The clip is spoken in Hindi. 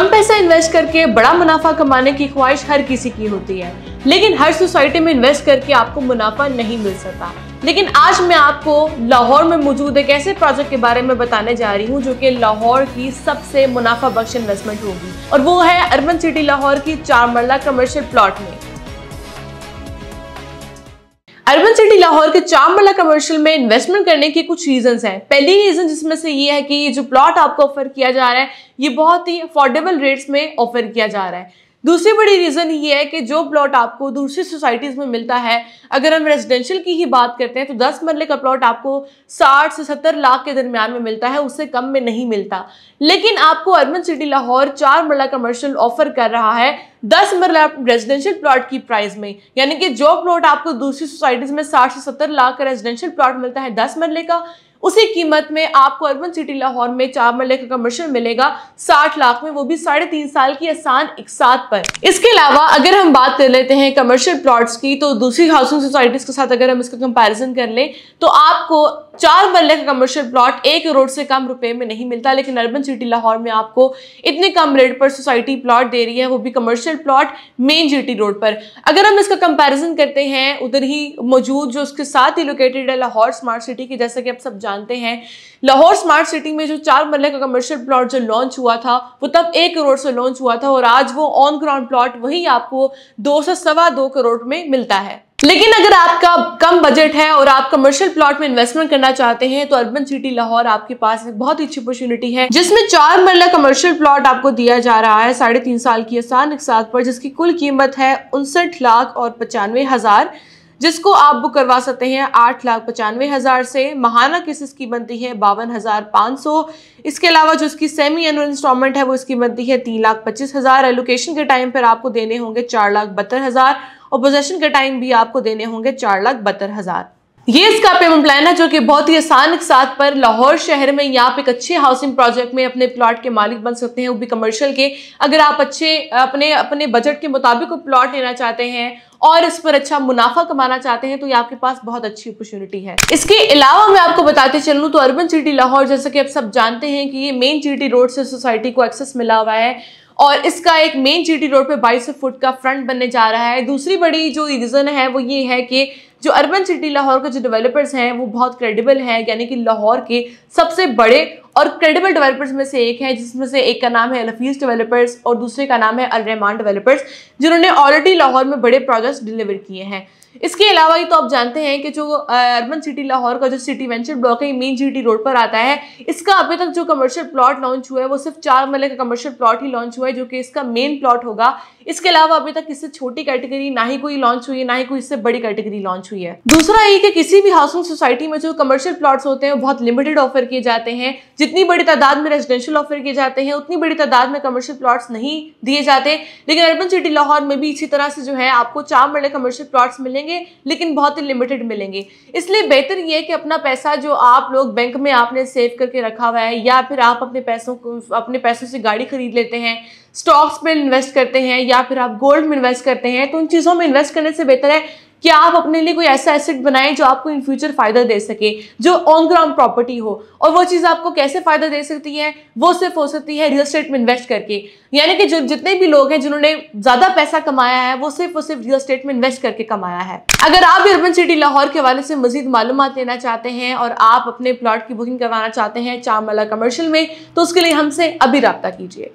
कम पैसा इन्वेस्ट करके बड़ा मुनाफा कमाने की ख्वाहिश हर किसी की होती है, लेकिन हर सोसाइटी में इन्वेस्ट करके आपको मुनाफा नहीं मिल सकता। लेकिन आज मैं आपको लाहौर में मौजूद एक ऐसे प्रोजेक्ट के बारे में बताने जा रही हूँ जो कि लाहौर की सबसे मुनाफा बख्श इन्वेस्टमेंट होगी, और वो है अर्बन सिटी लाहौर की 4 मरला कमर्शियल प्लॉट में। अर्बन सिटी लाहौर के 4 मरला कमर्शियल में इन्वेस्टमेंट करने के कुछ रीजंस हैं। पहली रीजन जिसमें से ये है कि ये जो प्लॉट आपको ऑफर किया जा रहा है ये बहुत ही अफोर्डेबल रेट्स में ऑफर किया जा रहा है। दूसरी बड़ी रीजन ये है कि जो प्लॉट आपको दूसरी सोसाइटीज में मिलता है, अगर हम रेजिडेंशियल की ही बात करते हैं तो 10 मरले का प्लॉट आपको 60 से 70 लाख के दरमियान में मिलता है, उससे कम में नहीं मिलता। लेकिन आपको अर्बन सिटी लाहौर 4 मरला कमर्शियल ऑफर कर रहा है 10 मरला रेजिडेंशियल प्लॉट की प्राइस में। यानी कि जो प्लॉट आपको दूसरी सोसाइटीज में 60 से 70 लाख का रेजिडेंशियल प्लॉट मिलता है 10 मरले का, उसी कीमत में आपको अर्बन सिटी लाहौर में 4 मरले का कमर्शियल मिलेगा 60 लाख में, वो भी 3.5 साल की आसान इकसात पर। इसके अलावा अगर हम बात कर लेते हैं कमर्शियल प्लॉट्स की, तो दूसरी हाउसिंग सोसाइटीज के साथ अगर हम इसका कंपैरिजन कर लें तो आपको 4 मरले का कमर्शियल प्लॉट 1 करोड़ से कम रुपए में नहीं मिलता, लेकिन अर्बन सिटी लाहौर में आपको इतने कम रेट पर सोसाइटी प्लॉट दे रही है, वो भी commercial plot main GT road पर। अगर हम इसका कंपैरिजन करते हैं उधर ही मौजूद जो उसके साथ ही लोकेटेड है लाहौर स्मार्ट सिटी की, जैसा कि आप सब जानते हैं लाहौर स्मार्ट सिटी में जो 4 मरले का कमर्शियल प्लॉट जो लॉन्च हुआ था वो तब 1 करोड़ से लॉन्च हुआ था, और आज वो ऑन ग्राउंड प्लॉट वही आपको 2 से 2.25 करोड़ में मिलता है। लेकिन अगर आपका कम बजट है और आप कमर्शियल प्लॉट में इन्वेस्टमेंट करना चाहते हैं तो अर्बन सिटी लाहौर आपके पास एक बहुत ही अच्छी अपॉर्चुनिटी है, जिसमें 4 मरला कमर्शियल प्लॉट आपको दिया जा रहा है 3.5 साल की आसान इकसात पर, जिसकी कुल कीमत है 59,95,000, जिसको आप बुक करवा सकते हैं 8,95,000 से। माहाना किस्त की बनती है 52,500। इसके अलावा जो इसकी सेमी एनुअल इंस्टॉलमेंट है वो इसकी बनती है 3,25,000। एलोकेशन के टाइम पर आपको देने होंगे 4,72,000, और पोजेशन के टाइम भी आपको देने होंगे 4,72,000। ये इसका पेमेंट प्लान है जो कि बहुत ही आसान के साथ पर लाहौर शहर में आप एक अच्छे हाउसिंग प्रोजेक्ट में अपने प्लॉट के मालिक बन सकते हैं, वो भी कमर्शियल के। अगर आप अच्छे अपने बजट के मुताबिक प्लॉट लेना चाहते हैं और इस पर अच्छा मुनाफा कमाना चाहते हैं तो ये आपके पास बहुत अच्छी अपॉर्चुनिटी है। इसके अलावा मैं आपको बताते चलूं तो अर्बन सिटी लाहौर, जैसा कि आप सब जानते हैं कि ये मेन जीटी रोड से सोसाइटी को एक्सेस मिला हुआ है, और इसका एक मेन जीटी रोड पे 22 फुट का फ्रंट बनने जा रहा है। दूसरी बड़ी जो रीजन है वो ये है कि जो अर्बन सिटी लाहौर के जो डेवलपर्स हैं वो बहुत क्रेडिबल हैं, यानी कि लाहौर के सबसे बड़े और क्रेडिबल डेवलपर्स में से एक है, जिसमें से एक का नाम है लफीज डेवलपर्स और दूसरे का नाम है अल रहमान डेवलपर्स, जिन्होंने ऑलरेडी लाहौर में बड़े प्रोजेक्ट्स डिलीवर किए हैं। इसके अलावा ही तो आप जानते हैं कि जो अर्बन सिटी लाहौर का जो सिटी वेंचर ब्लॉक है मेन जीटी रोड पर आता है, इसका अभी तक जो कमर्शियल प्लॉट लॉन्च हुआ है वो सिर्फ 4 मरले का कमर्शियल प्लॉट ही लॉन्च हुआ है, जो कि इसका मेन प्लॉट होगा। इसके अलावा अभी तक इससे छोटी कैटेगरी ना ही कोई लॉन्च हुई है, ना ही कोई इससे बड़ी कैटेगरी लॉन्च हुई है। दूसरा ये कि किसी भी हाउसिंग सोसाइटी में जो कमर्शियल प्लॉट्स होते हैं वो बहुत लिमिटेड ऑफर किए जाते हैं। जितनी बड़ी तादाद में रेजिडेंशियल ऑफर किए जाते हैं उतनी बड़ी तादाद में कमर्शियल प्लॉट्स नहीं दिए जाते। लेकिन अर्बन सिटी लाहौर में भी इसी तरह से जो है आपको 4 मरले कमर्शियल प्लॉट्स मिलेंगे, लेकिन बहुत ही लिमिटेड मिलेंगे। इसलिए बेहतर ये है कि अपना पैसा जो आप लोग बैंक में आपने सेव करके रखा हुआ है, या फिर आप अपने पैसों से गाड़ी खरीद लेते हैं, स्टॉक्स में इन्वेस्ट करते हैं, या फिर आप गोल्ड में इन्वेस्ट करते हैं, तो उन चीज़ों में इन्वेस्ट करने से बेहतर है कि आप अपने लिए कोई ऐसा एसेट बनाएं जो आपको इन फ्यूचर फायदा दे सके, जो ऑन ग्राउंड प्रॉपर्टी हो। और वो चीज़ आपको कैसे फायदा दे सकती है, वो सिर्फ हो सकती है रियल एस्टेट में इन्वेस्ट करके। यानी कि जो जितने भी लोग हैं जिन्होंने ज़्यादा पैसा कमाया है वो सिर्फ रियल एस्टेट में इन्वेस्ट करके कमाया है। अगर आप अर्बन सिटी लाहौर के हवाले से मजीद मालूमात लेना चाहते हैं और आप अपने प्लॉट की बुकिंग करवाना चाहते हैं 4 मरला कमर्शियल में, तो उसके लिए हमसे अभी रब्ता कीजिए।